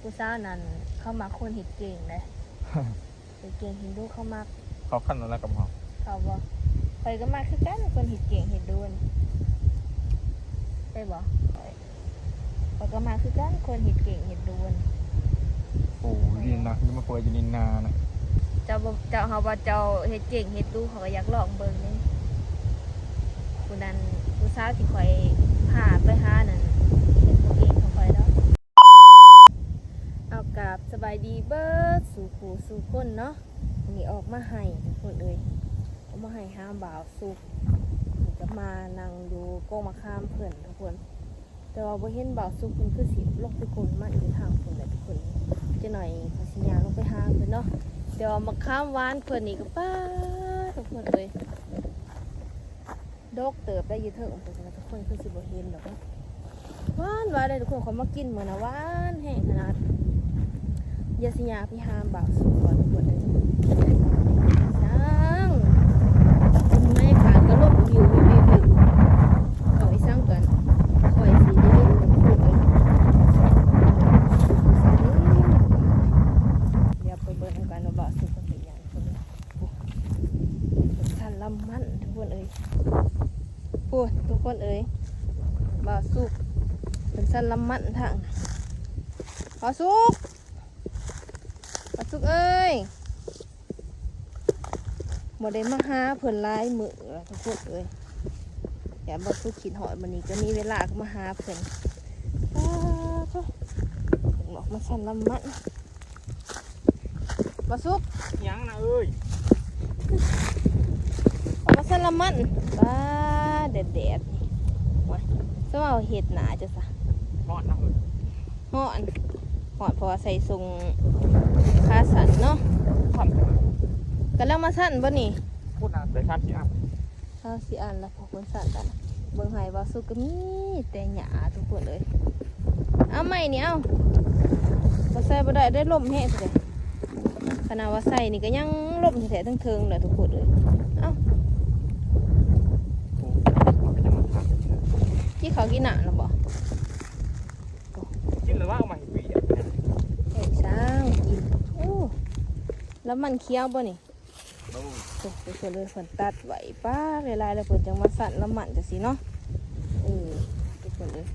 ผู้สาวนั้นเข้ามาคนเห็ดเก่งเลยเห็ดเก่งเห็นดูเข้ามาเขาขั้นอะไรกับเขาเขาบอกคอยก็มาคือกันคนเห็ดเก่งเห็ดดูนไปบอกคอยก็มาคือกันคนเห็ดเก่งเห็ดดูนโอ้ยนะนี่มาเปิดอยู่นินนานะเจ้าเขาว่าเจ้าเห็ดเก่งเห็ดดูเขาก็อยากลองเบิ่งนี่ผู้นั้นผู้สาวที่คอยพาไปหานั่นเป็นตัวเองของคอยแล้วเอากับสบายดีเบิร์ดสู่ขู่สู่คนเนาะวันนี้ออกมาให้ทุกคนเลยออกมาให้ห้ามบ่าวสุกจะมานั่งดูโก้มาข้ามเพื่อนทุกคนแต่ว่าบ่เห็นบ่าวสุกเป็นคือสิลกไปคนมาอยู่ทางคนเลยทุกคนจะหน่อยขอสัญญาลงไปหาเพื่อนเนาะเดี๋ยวมาข้ามวานเพื่อนนี่ก็ป้าทุกคนเลยดกเติบได้ยืดเถอะทุกคนคือสิบ่เห็นหรอกหวานหวานเลยทุกคนเขามากินเหมือนนะหวานแห้งขนาดยาสิยาพี่หามบ่าวสุกก่อนทุกคนเลยสั่งคุณแม่ขาดก็ลบวิวเอาไว้สั่งก่อนคอยสีได้พูดเลยเดี๋ยวไปเบิ่งกันว่าบ่าวสุกเป็นอย่างคนเลยสั่นลำมันทุกคนเอ้ยพูดทุกคนเอ้ยบ่าวสุกเป็นสั่นลำมันทางบ่าวสุกเอ้ยโมได้มาหาเพิ่นลายมือทุกคนเอ้ยอย่าบ่สุกขินหอยมันนี้ก็มีเวลาก็มาหาเพิ่นบอกมาสั่นลำมันบ่สุกยังนะเอ้ยมาสั่นลำมันบ้าแดดนี่มาสมเอาเห็ดหนาจะซะฮอดนะเอ้ยฮอดเพราะว่าใส่ทรงคาสันเนาะกันแล้วมาสั่นบ่นี่พูดนะแต่ข้ามสี่อัน3-4 อันแล้วพอคนสั่นกันเบิ่งให้ว่าสุกก็มีแต่หญ้าทุกคนเลยเอาใหม่นี่เอาบ่ใส่บ่ได้ลมแห้งเลยขนาดว่าใส่นี่ก็ยังลมแท้ๆทั้งเทิงเลยทุกคนเลยเอ้าที่เขากินหนาหรอบ่กินหรือว่าเอามาให้ปีอ่ะเฮ้ยช่างกินโอ้แล้วมันเคี้ยวบ่นี่โอ้ไปเฉลยฝนตัดไหวป้าเวลาแล้วเปิดจังมาสั่นแล้วมันจะสิเนาะไปเฉลย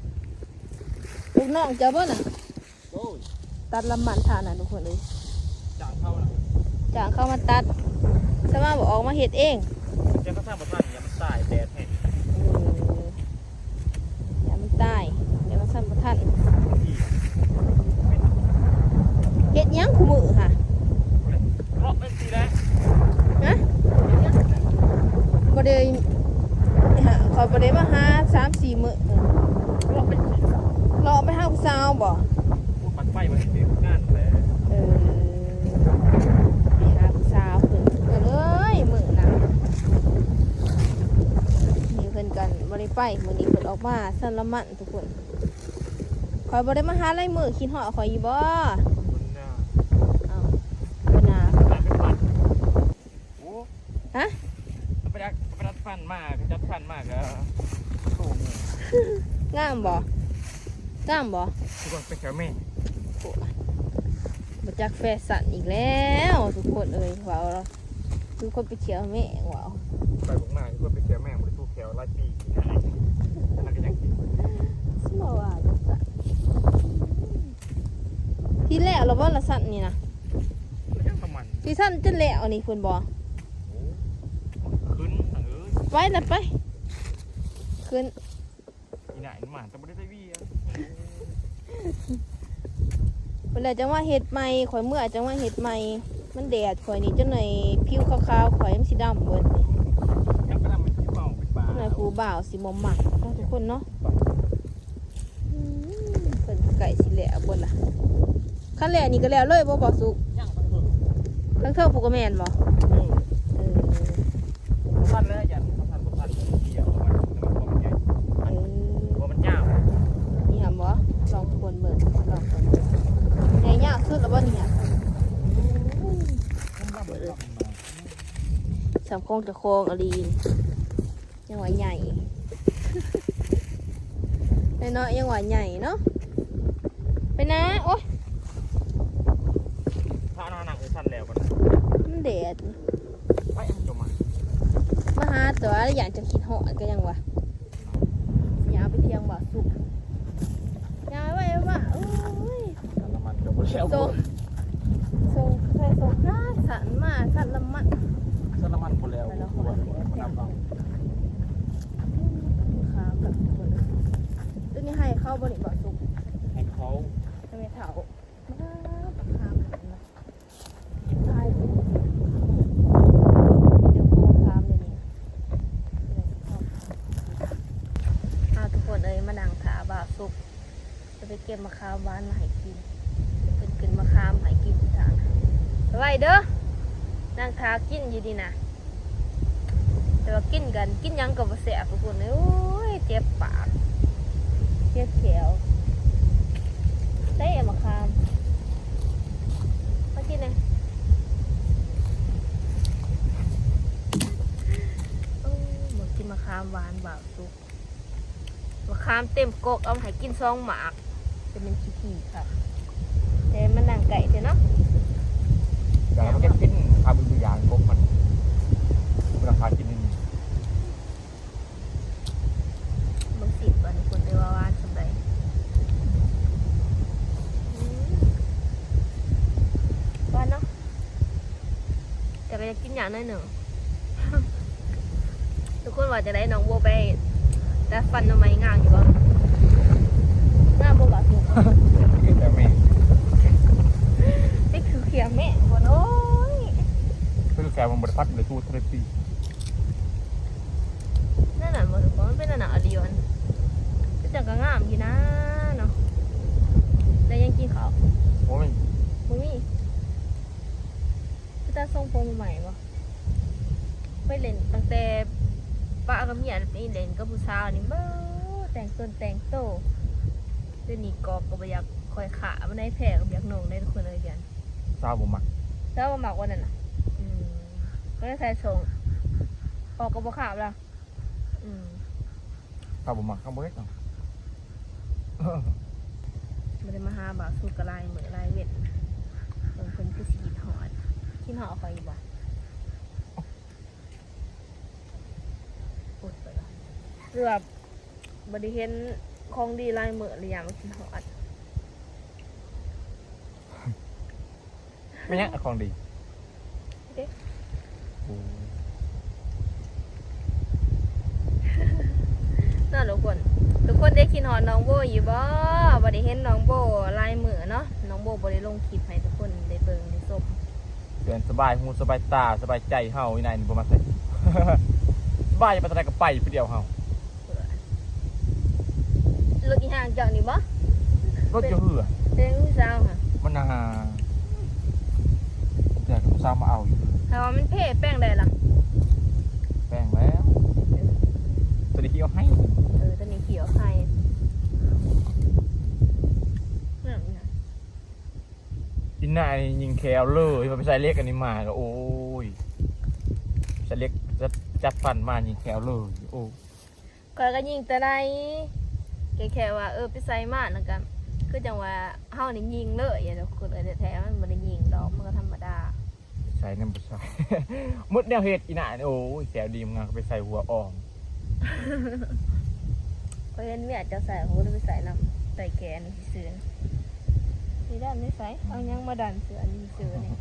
ลูกน้องเจ้าบ่น่ะตัดละมันทานน่ะทุกคนเลยจางเข้ามาตัดสมาบอกออกมาเห็ดเองจะเขาสร้างบ้านอย่ามันตายแดดแห้งอย่ามันตายเดี๋ยวมาสั่นประทันเห็ดยังคู่มือค่ะเพราะเป็นสีแดงนะบ่ได้ขอบ่ได้มาหา3-4 มื้อเพราะเป็นสีรอไปหาผู้สาวบ่ปัดไฟมาเด็กงานเลยไปหาผู้สาวเพิ่นเลยมื้อน่ะนี่เพิ่นกันบ่ได้ไปมื้อนี้เพิ่นออกมาสั่นละมันทุกคนขอยบ่ได้มาหาหลายมื้อคิดฮอดข่อยอยู่บ่ฮะไปดัดฟันมากจัดฟันมากแล้วงามบ่ทุกคนเป็นแถวแม่มาจากแฟชั่นอีกแล้วทุกคนเอ้ยว้าวทุกคนไปเขียวแม่ว้าวไปบุกมาทุกคนไปแถวแม่บริทูแถวไล่ปีอะไรก็ยังกินสมว่าจังซั่นที่แล้วเราว่าละสั่นนี่นะที่สั่นจนแล้วนี่เพิ่นบ่ขึ้นไว้ละไปขึ้นอีไหนมาแต่ไม่ได้วีเวลาจังว่าเห็ดใหม่ข่อยเมื่อจังว่าเห็ดใหม่มันแดดข่อยนี่จังหน่อยผิวขาวๆข่อยมันสีดำเบิดนี่ยังก็ทำเป็นเบาเป็นบ่าวจังหน่อยผู้บ่าวสีหมอมหมักทุกคนเนาะเพิ่นไก่สิแหล่บ่ล่ะคันแหล่นี่ก็แล้วเลยบ่สุกทั้งเทิงผู้ก็แม่นบ่ท่านแล้วอย่าท่านเดียวมันใหญ่มันยาวนี่หำบ่ลองคนเบิ่งลองคนใหญ่ยาวสุดแล้วบ่นี่สำโคงจะโคงอลีนยังว่าใหญ่น้อยยังว่าใหญ่เนาะไปนะโอ๊ย แดด ไปจมมา มาหาตัวอยากจะคิดหอดก็ยังวะอยากไปเที่ยงบ่สุกอยากไปว่าโอ้ย น้ำมันจมแล้ว ส่งใส่ส่งหน้าสันมาสันละมัน น้ำมันหมดแล้วน้ำเอา ขาแบบคนเลยตัวนี้ให้เข้าบริบ่สุก ให้เขา จะไม่เถามาขาแบบนี้ตายไปเดี๋ยวโค้งคามเลยนี่เอาทุกคนเอ้ยมานั่งขาบ่าสุกจะไปเก็บมะขามบ้านมาให้กินเป็นกินมะขามให้กินทางไว้เด้อนั่งขากินอยู่ดีนะแต่ว่ากินกันกินยังกับแสบทุกคนเลยโอ้ยเจ็บปากเจ็บแขวใส่มะขามมากินเลยโอ้หมดกินมะขามหวานบ่าวสุกมะขามเต็มกกเอาให้กินซองหมากจะเป็นขี้ๆค่ะแต่มันนั่งไก่เถอะเนาะ อย่างเราแค่กินทำตัวอย่างพวกมันราคากินนี่ บางสิบวันคนเดียววานสบายวานเนาะแต่ก็จะกินอย่างน้อยหนึ่ง ทุกคนว่าจะได้น้องโบไปแต่ฟันทำไมง่างอยู่บ่ง่างโบกับถูก แต่แม่ นี่คือเขียงแม่บนโอ้ย คือแกมันบริพัตรเลยทูทเรปี นั่นน่ะมันมันเป็นหนาดีวันก็จะก็งามอยู่นะเนาะแต่ยังกินเขาว โอ้ย มึงมีพี่ตาทรงผมใหม่ปะไปเล่นตั้งแต่ป้ากับเมียนี่เล่นกับผู้สาวนี่เบ้อแต่งต้นแต่งโตเดี๋ยวนี้กอกก็บ่อยากคอยขามันได้แผลก็บ่อยากโหน่งได้ทุกคนเลยกัน ซาบ่มัก แล้วมาหมักวันนั้นน่ะก็ได้ใส่ส่งออกกับบ่ขาบแล้ว ซาบ่มักข้าวเบิด มันได้มาหาบ่าวสูตรกระไรเหมือนไรเวทบางคนคือสีกินหอดกินหอดคอยอยู่บ่อดไปแล้วเรือบบ่ได้เห็นของดีลายเหมือนหรืออย่างมากินหอด ไม่ยังของดี เด้ โอ้ น่าทุกคนได้กินหอดน้องโบอยู่บ่บ่ได้เห็นน้องโบลายเหมือนเนาะน้องโบบ่ได้ลงคลิปให้ทุกคนได้เบิ่งได้ชม เดือนสบายหูสบายตาสบายใจเฮาอีนายนี่บ่มาใส่ สบายไปทางใดก็ไปผู้เดียวเฮาร ถอีห่างจากนี่บ่ รถจะเหือ เป็นผู้สาวค่ะ มันน่าอยากให้สาวมาเอาอยู่ ถ้าว่ามันเพ่แป้งได้ล่ะ แป้งแล้วตัวนี้เอาให้ ตอนนี้เขียวไข่นั่นไง อีนายยิงแคลเลยมาไปใส่เล็กอันนี้มาก็โอ้ยใส่เล็กจะจัดฟันมายิงแคลเลยโอ้ ก็ยิงแต่ใดแค่ว่าไปใส่มาแล้วกันคือจังว่าเฮานี่ยิงเลยอย่าทุกคนแต่แท้มันบ่ได้ยิงดอกมันก็ธรรมดา ใส่น้ำไปใส่ มุดแนวเห็ดอีนายโอ้ยแคลดีมงานไปใส่หัวอ่อม ก็เห็นเมียจะใส่เขาก็เลยไปใส่น้ำใส่แกนเสือนี่ด้านไม่ใส่เอายังมาดันเสืออันนี้เสือนี่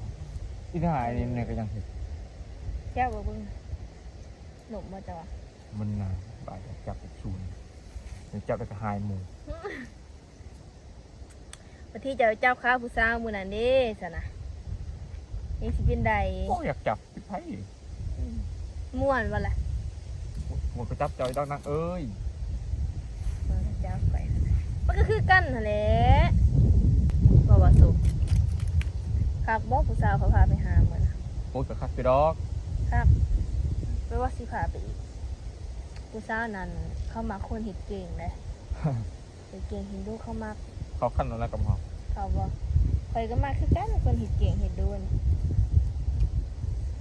อีนายนี่เนี่ยก็ยังเห็ด แก้วบ่เบิ่งหนุ่มมาจ้ะวะ มันนานบ่ายจับไปชูนจับไปกระหายหมู วันที่จะเจ้าข้าวผู้สาวมื้อนั้นเด้ซะนะนี่สิเป็นใด โอ้อยากจับพี่ไผ่ ม่วนบ่ล่ะ หมดไปจับจอยดอกนางเอ้ย เจ้าไปมันก็คือกันนั่นแหละบ่ว่าสุกคักบ่ผู้สาวเขาพาไปหามื้อน่ะ โอ้ยกระคักไปดอก ครับไม่ว่าสิพาไปอีกผู้สาวนั้นเข้ามาคนเฮ็ดเก่งเลย เฮ็ดเก่งเห็นดูเขามัก เขาขั้นแล้วกับเขา เขาบ่ข่อยก็มาคือกันคนเฮ็ดเก่งเฮ็ดดูน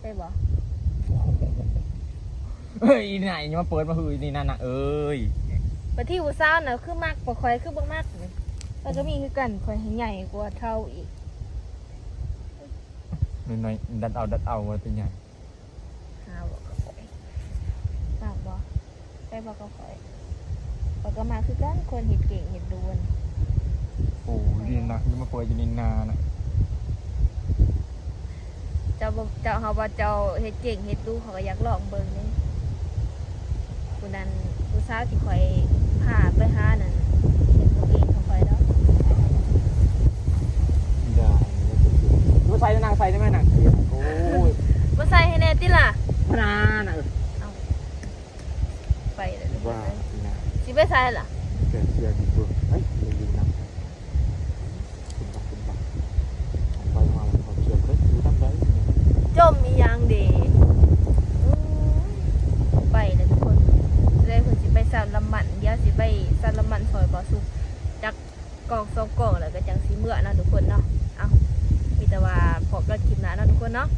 ไปบ่ เฮ้ยอีนายยังมาเปิดมาหือนี่นั่นน่ะเอ้ย ไปที่ผู้สาวน่ะคือมักบ่ข่อยคือบ่มักแล้วก็มีคือกันข่อยให้ใหญ่กว่าเท่าอีก น้อยๆดันเอาไว้เป็นใหญ่ หาบอกกับข่อยปากบ่ไปบอกกับข่อยบอกก็มาคือกันคนเฮ็ดเก่งเฮ็ดดูน โอ้ดีนะนี่มาป่วยอยู่ในนานะ เจ้าบ่เจ้าเฮาว่าเจ้าเฮ็ดเก่งเฮ็ดดูเขาก็อยากลองเบิ่งนี่ผู้นั้นผู้สาวที่ข่อยพาไปหานั่นเฮ็ดตัวเองของข่อยเนาะ ได้ดูใส่นางใส่ได้ไหมนางโอ้ย บ่ใส่ให้แน่ติล่ะ พนาน่ะ ไปเลยทุกคน ว่า เลย นะ สิไปใส่ล่ะ เสียดีตัวเฮ้ยดีนะคุณบักไปมาแล้วเขาเชื่อก็ดูตั้งใจ จมอีหยังเด้อื้อไปเลยทุกคนเลยเพิ่นสิไปสารละมันเดี๋ยวสิไปสารละมันซอยบ่สุกจักกล่อง2กล่องแล้วก็จังสิเมื่อเนาะทุกคนเนาะเอามีแต่ว่าพบกันคลิปหน้าเนาะทุกคนเนาะ